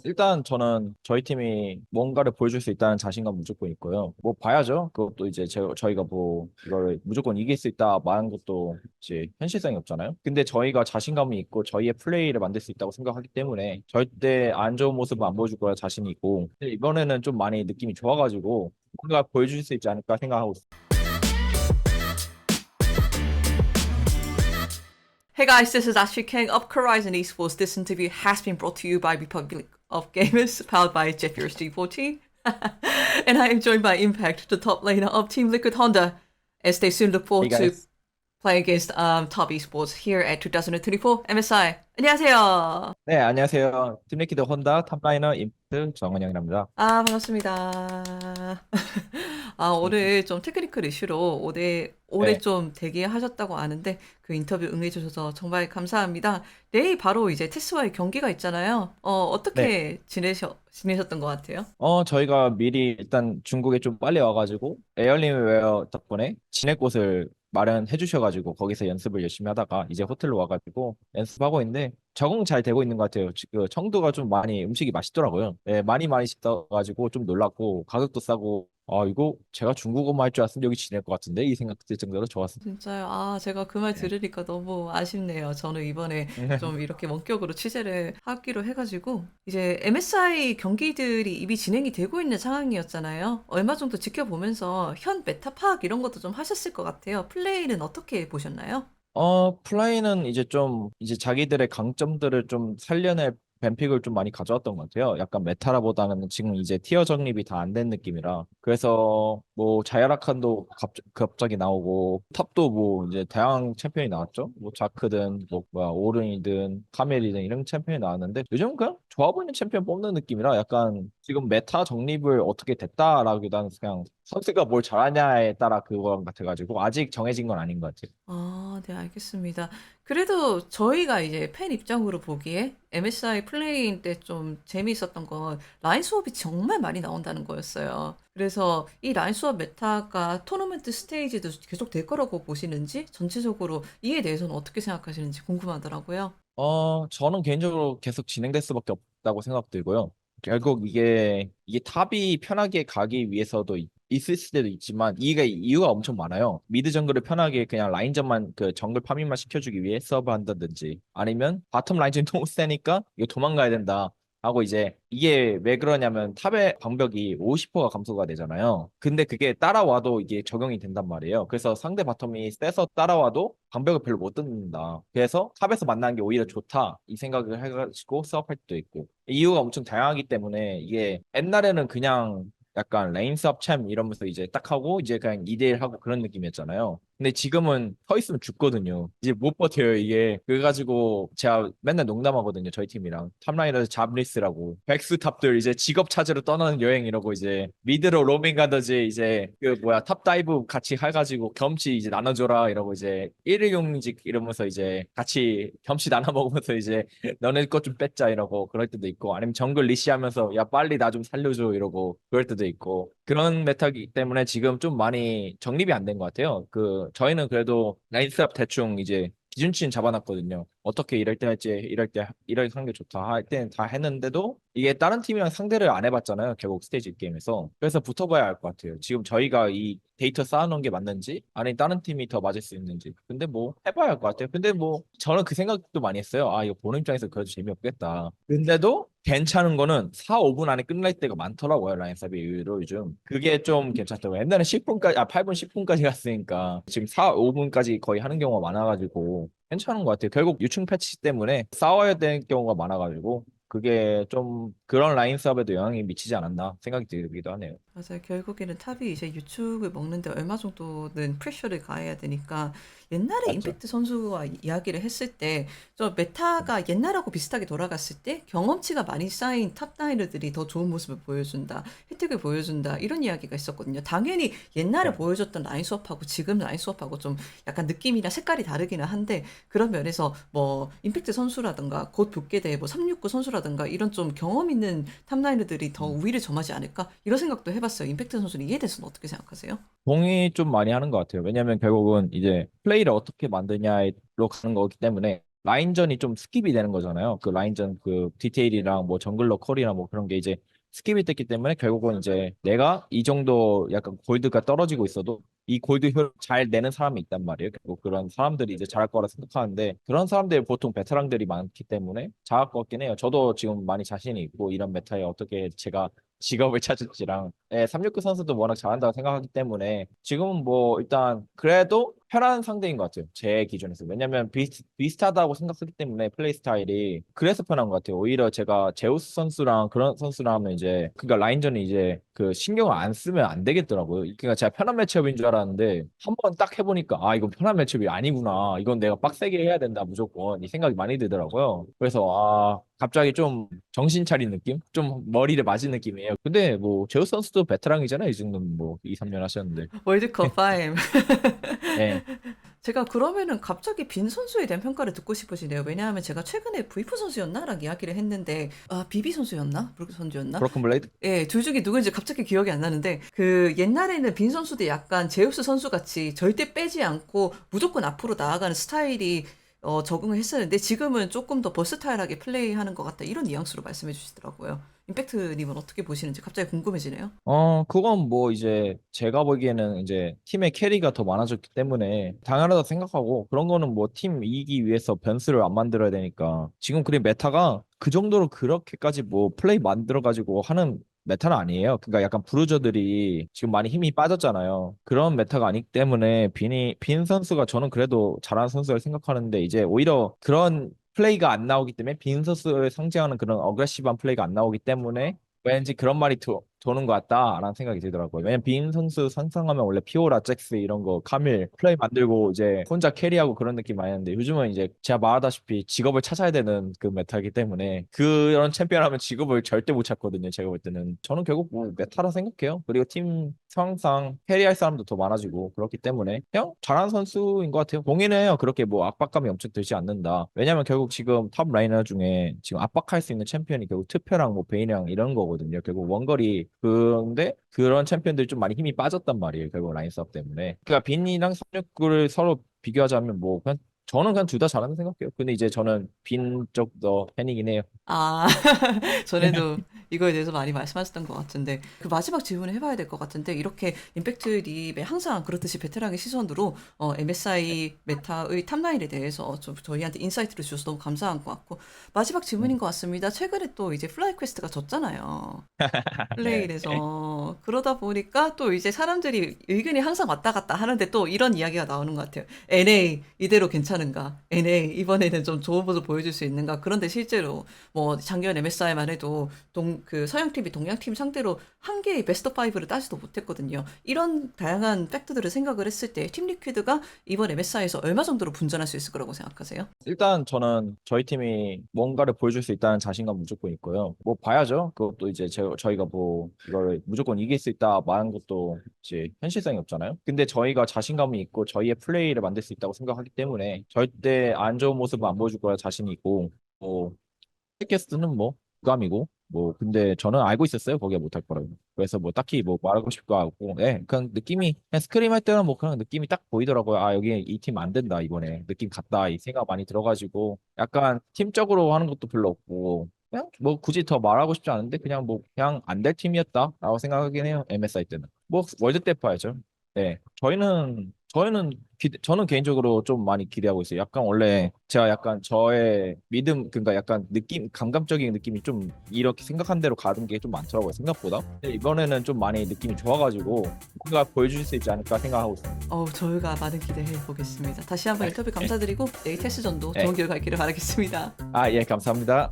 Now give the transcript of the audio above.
일단 저는 저희 팀이 뭔가를 보여줄 수 있다는 자신감 무조건 있고요. 뭐 봐야죠. 그것도 이제 저희가 뭐 이걸 무조건 이길 수 있다 말한 것도 이제 현실성이 없잖아요. 근데 저희가 자신감이 있고 저희의 플레이를 만들 수 있다고 생각하기 때문에 절대 안 좋은 모습은 안 보여줄 거라 자신이 있고, 근데 이번에는 좀 많이 느낌이 좋아가지고 뭔가 보여줄 수 있지 않을까 생각하고 있습니다. Hey guys, this is Ashley King of Horizon Esports. This interview has been brought to you by Republic of Gamers, powered by Jetfurious G14. And I am joined by Impact, the top laner of Team Liquid Honda, as they soon look Hey forward to guys. playing against top esports here at 2024 MSI. 안녕하세요. 네, 안녕하세요. 팀리키드 혼다 탑라이너 임트 정은영입니다. 반갑습니다. 오늘 좀 테크니컬 이슈로 오래 네. 좀 대기하셨다고 아는데 그 인터뷰 응해주셔서 정말 감사합니다. 내일 바로 이제 테스와의 경기가 있잖아요. 네. 어떻게 지내셨던 것 같아요? 저희가 미리 일단 중국에 좀 빨리 와가지고 에어리웨어 덕분에 지낼 곳을 마련해 주셔가지고 거기서 연습을 열심히 하다가 이제 호텔로 와가지고 연습하고 있는데 적응 잘 되고 있는 것 같아요. 그 청두가 좀 많이 음식이 맛있더라고요. 네, 많이 식어가지고 좀 놀랐고 가격도 싸고, 아 이거 제가 중국어만 할 줄 알았으면 여기 지낼 것 같은데 이 생각 들 정도로 좋았습니다. 진짜요? 제가 그 말 들으니까 너무 아쉽네요. 저는 이번에 좀 이렇게 원격으로 취재를 하기로 해가지고, 이제 MSI 경기들이 이미 진행이 되고 있는 상황이었잖아요. 얼마 정도 지켜보면서 현 메타 파악 이런 것도 좀 하셨을 것 같아요. 플레이는 어떻게 보셨나요? 플라이는 이제 좀 이제 자기들의 강점들을 좀 살려낼 뱀픽을 좀 많이 가져왔던 것 같아요. 약간 메타라보다는 지금 이제 티어 정립이 다 안 된 느낌이라. 그래서 뭐 자야라칸도 갑자기 나오고 탑도 뭐 이제 다양한 챔피언이 나왔죠. 뭐 자크든 뭐 뭐야 오른이든 카멜이든 이런 챔피언이 나왔는데 요즘 그냥 좋아 보이는 챔피언 뽑는 느낌이라 약간 지금 메타 정립을 어떻게 됐다라기보다는 그냥 선수가 뭘 잘하냐에 따라 그거 같아가지고 아직 정해진 건 아닌 것 같아요. 네, 알겠습니다. 그래도 저희가 이제 팬 입장으로 보기에 MSI 플레이인 때 좀 재미있었던 건 라인 수업이 정말 많이 나온다는 거였어요. 그래서 이 라인 수업 메타가 토너먼트 스테이지도 계속 될 거라고 보시는지, 전체적으로 이에 대해서는 어떻게 생각하시는지 궁금하더라고요. 저는 개인적으로 계속 진행될 수밖에 없다고 생각들고요. 결국 이게 탑이 편하게 가기 위해서도 있을 때도 있지만 이게 이유가 엄청 많아요. 미드 정글을 편하게 그냥 라인전만 그 정글 파밍만 시켜주기 위해 서브 한다든지 아니면 바텀 라인전이 너무 세니까 이거 도망가야 된다 하고 이제 이게 왜 그러냐면 탑의 방벽이 50%가 감소가 되잖아요. 근데 그게 따라와도 이게 적용이 된단 말이에요. 그래서 상대 바텀이 세서 따라와도 방벽을 별로 못 뜯는다. 그래서 탑에서 만나는 게 오히려 좋다. 이 생각을 해가지고 수업할 때도 있고. 이유가 엄청 다양하기 때문에 이게 옛날에는 그냥 약간 레인 수업 챔 이러면서 이제 딱 하고 이제 그냥 2대1 하고 그런 느낌이었잖아요. 근데 지금은 서 있으면 죽거든요. 이제 못 버텨요, 이게. 그래가지고 제가 맨날 농담하거든요, 저희 팀이랑. 탑라인에서 잡리스라고. 백스 탑들 이제 직업 찾으러 떠나는 여행 이러고 이제 미드로 로밍 가든지 이제 그 뭐야 탑 다이브 같이 해가지고 겸치 이제 나눠줘라 이러고 이제 일회용직 이러면서 이제 같이 겸치 나눠 먹으면서 이제 너네 것 좀 뺏자 이러고 그럴 때도 있고 아니면 정글 리시하면서 야 빨리 나 좀 살려줘 이러고 그럴 때도 있고 그런 메타이기 때문에 지금 좀 많이 정립이 안 된 것 같아요. 그 저희는 그래도 라인스업 대충 이제 기준치는 잡아놨거든요. 어떻게 이럴 때 할지 이럴 하는 게 좋다 할 때는 다 했는데도 이게 다른 팀이랑 상대를 안 해봤잖아요. 결국 스테이지 게임에서. 그래서 붙어봐야 알 것 같아요. 지금 저희가 이 데이터 쌓아놓은 게 맞는지 아니 다른 팀이 더 맞을 수 있는지. 근데 뭐 해봐야 할 것 같아요. 근데 뭐 저는 그 생각도 많이 했어요. 아 이거 보는 입장에서 그래도 재미없겠다. 근데도 괜찮은 거는 4, 5분 안에 끝날 때가 많더라고요. 라인삽이 의외로 요즘. 그게 좀 괜찮더라고요. 옛날에 10분까지, 8분, 10분까지 갔으니까 지금 4, 5분까지 거의 하는 경우가 많아가지고 괜찮은 것 같아요. 결국 유충 패치 때문에 싸워야 되는 경우가 많아가지고 그게 좀 그런 라인 수업에도 영향이 미치지 않았나 생각이 들기도 하네요. 맞아요. 결국에는 탑이 이제 유축을 먹는데 얼마 정도는 프레셔를 가해야 되니까, 옛날에 맞죠? 임팩트 선수와 이야기를 했을 때 저 메타가 옛날하고 비슷하게 돌아갔을 때 경험치가 많이 쌓인 탑라이너들이 더 좋은 모습을 보여준다, 혜택을 보여준다, 이런 이야기가 있었거든요. 당연히 옛날에 네. 보여줬던 라인 수업하고 지금 라인 수업하고 좀 약간 느낌이나 색깔이 다르기는 한데, 그런 면에서 뭐 임팩트 선수라든가 곧 붙게 될 뭐 369 선수라든가 이런 좀 경험 있는 탑라이너들이 더 음. 우위를 점하지 않을까, 이런 생각도 해봤어요. 임팩트 선수는 이에 대해서는 어떻게 생각하세요? 동의 좀 많이 하는 것 같아요. 왜냐하면 결국은 이제 플레이를 어떻게 만드냐로 가는 거기 때문에 라인전이 좀 스킵이 되는 거잖아요. 그 라인전 그 디테일이랑 뭐 정글러 컬이나 뭐 그런 게 이제 스킵이 됐기 때문에 결국은 이제 내가 이 정도 약간 골드가 떨어지고 있어도 이 골드 효율 잘 내는 사람이 있단 말이에요. 결국 그런 사람들이 이제 잘할 거라 생각하는데 그런 사람들이 보통 베테랑들이 많기 때문에 잘할 것 같긴 해요. 저도 지금 많이 자신이 있고 이런 메타에 어떻게 제가 직업을 찾을지랑 369 선수도 워낙 잘한다고 생각하기 때문에 지금은 뭐 일단 그래도 편한 상대인 것 같아요. 제 기준에서. 왜냐면 비슷하다고 생각하기 때문에 플레이 스타일이 그래서 편한 것 같아요. 오히려 제가 제우스 선수랑 그런 선수랑 하면 이제 그러니까 라인전이 이제 그 신경을 안 쓰면 안 되겠더라고요. 그러니까 제가 편한 매치업인 줄 알았는데 한 번 딱 해보니까 아 이건 편한 매치업이 아니구나. 이건 내가 빡세게 해야 된다 무조건 이 생각이 많이 들더라고요. 그래서 아 갑자기 좀 정신 차린 느낌? 좀 머리를 맞은 느낌이에요. 근데 뭐 제우스 선수도 베테랑이잖아요. 이 정도면 뭐 2, 3년 하셨는데. 월드컵 5. 네. 제가 그러면은 갑자기 빈 선수에 대한 평가를 듣고 싶으시네요. 왜냐하면 제가 최근에 브이프 선수였나라고 이야기를 했는데, 아, 비비 선수였나? 브루크 선수였나? 브로큰 블레이드? 예, 둘 중에 누군지 갑자기 기억이 안 나는데, 그 옛날에는 빈 선수도 약간 제우스 선수 같이 절대 빼지 않고 무조건 앞으로 나아가는 스타일이 적응을 했었는데, 지금은 조금 더 버스타일하게 플레이하는 것 같다. 이런 뉘앙스로 말씀해 주시더라고요. 임팩트님은 어떻게 보시는지 갑자기 궁금해지네요. 그건 뭐 이제 제가 보기에는 이제 팀의 캐리가 더 많아졌기 때문에 당연하다 생각하고 그런 거는 뭐 팀 이기기 위해서 변수를 안 만들어야 되니까 지금 그린 메타가 그 정도로 그렇게까지 뭐 플레이 만들어가지고 하는 메타는 아니에요. 그러니까 약간 브루저들이 지금 많이 힘이 빠졌잖아요. 그런 메타가 아니기 때문에 빈 선수가 저는 그래도 잘하는 선수를 생각하는데 이제 오히려 그런 플레이가 안 나오기 때문에 빈 선수를 상징하는 그런 어그레시브한 플레이가 안 나오기 때문에 왠지 그런 말이 도는 것 같다라는 생각이 들더라고요. 왜냐면 빈 선수 상상하면 원래 피오라, 잭스 이런 거 카밀 플레이 만들고 이제 혼자 캐리하고 그런 느낌 많이 하는데 요즘은 이제 제가 말하다시피 직업을 찾아야 되는 그 메타이기 때문에 그런 챔피언 하면 직업을 절대 못 찾거든요. 제가 볼 때는 저는 결국 뭐 메타라 생각해요. 그리고 팀 상황상 캐리할 사람도 더 많아지고 그렇기 때문에 그냥 잘하는 선수인 것 같아요. 동의는 해요. 그렇게 뭐 압박감이 엄청 들지 않는다. 왜냐면 결국 지금 탑 라이너 중에 지금 압박할 수 있는 챔피언이 결국 트페랑 뭐 베인이랑 이런 거거든요. 결국 원거리 그런데 그런 챔피언들이 좀 많이 힘이 빠졌단 말이에요. 결국 라인 싸움 때문에. 그러니까 빈이랑 369를 서로 비교하자면 뭐 그냥 저는 그냥 둘 다 잘하는 생각해요. 근데 이제 저는 빈 쪽 더 팬이긴 해요. 아, 전에도 이거에 대해서 많이 말씀하셨던 것 같은데, 그 마지막 질문을 해봐야 될 것 같은데, 이렇게 임팩트 립에 항상 그렇듯이 베테랑의 시선으로 MSI 메타의 탑라인에 대해서 저희한테 인사이트를 주셔서 너무 감사한 것 같고, 마지막 질문인 것 같습니다. 최근에 또 이제 플라이 퀘스트가 졌잖아요. 네. 플레이에서 그러다 보니까 또 이제 사람들이 의견이 항상 왔다 갔다 하는데 또 이런 이야기가 나오는 것 같아요. NA 이대로 괜찮은가? NA 이번에는 좀 좋은 모습 보여줄 수 있는가? 그런데 실제로 뭐 작년 MSI만 해도 그 서양 팀이 동양 팀 상대로 한 개의 베스트 5를 따지도 못했거든요. 이런 다양한 팩트들을 생각을 했을 때 팀 리퀴드가 이번 MSI에서 얼마 정도로 분전할 수 있을 거라고 생각하세요? 일단 저는 저희 팀이 뭔가를 보여줄 수 있다는 자신감 무조건 있고요. 뭐 봐야죠. 그것도 이제 저희가 뭐 이거를 무조건 이길 수 있다 말하는 것도 이제 현실성이 없잖아요. 근데 저희가 자신감이 있고 저희의 플레이를 만들 수 있다고 생각하기 때문에 절대 안 좋은 모습은 안 보여줄 거라 자신이 있고 뭐 팟캐스트는 뭐 부감이고 뭐 근데 저는 알고 있었어요. 거기에 못할 거라고. 그래서 뭐 딱히 뭐 말하고 싶고 하고 그냥 느낌이 그냥 스크림 할 때는 뭐 그냥 느낌이 딱 보이더라고요. 아 여기 이 팀 안 된다 이번에 느낌 같다 이 생각 많이 들어가지고 약간 팀적으로 하는 것도 별로 없고 그냥 뭐 굳이 더 말하고 싶지 않은데 그냥 뭐 그냥 안 될 팀이었다라고 생각하긴 해요. MSI 때는 뭐 월드 때 봐야죠. 네 저희는 저는 개인적으로 좀 많이 기대하고 있어요. 약간 원래 제가 약간 저의 믿음, 그러니까 약간 느낌, 감감적인 느낌이 좀 이렇게 생각한 대로 가는 게 좀 많더라고요. 생각보다. 근데 이번에는 좀 많이 느낌이 좋아가지고 뭔가 보여줄 수 있지 않을까 생각하고 있어요. 저희가 많은 기대해 보겠습니다. 다시 한번 인터뷰 감사드리고 내일 테스트전도 네. 좋은 결과 있기를 바라겠습니다. 아, 예, 감사합니다.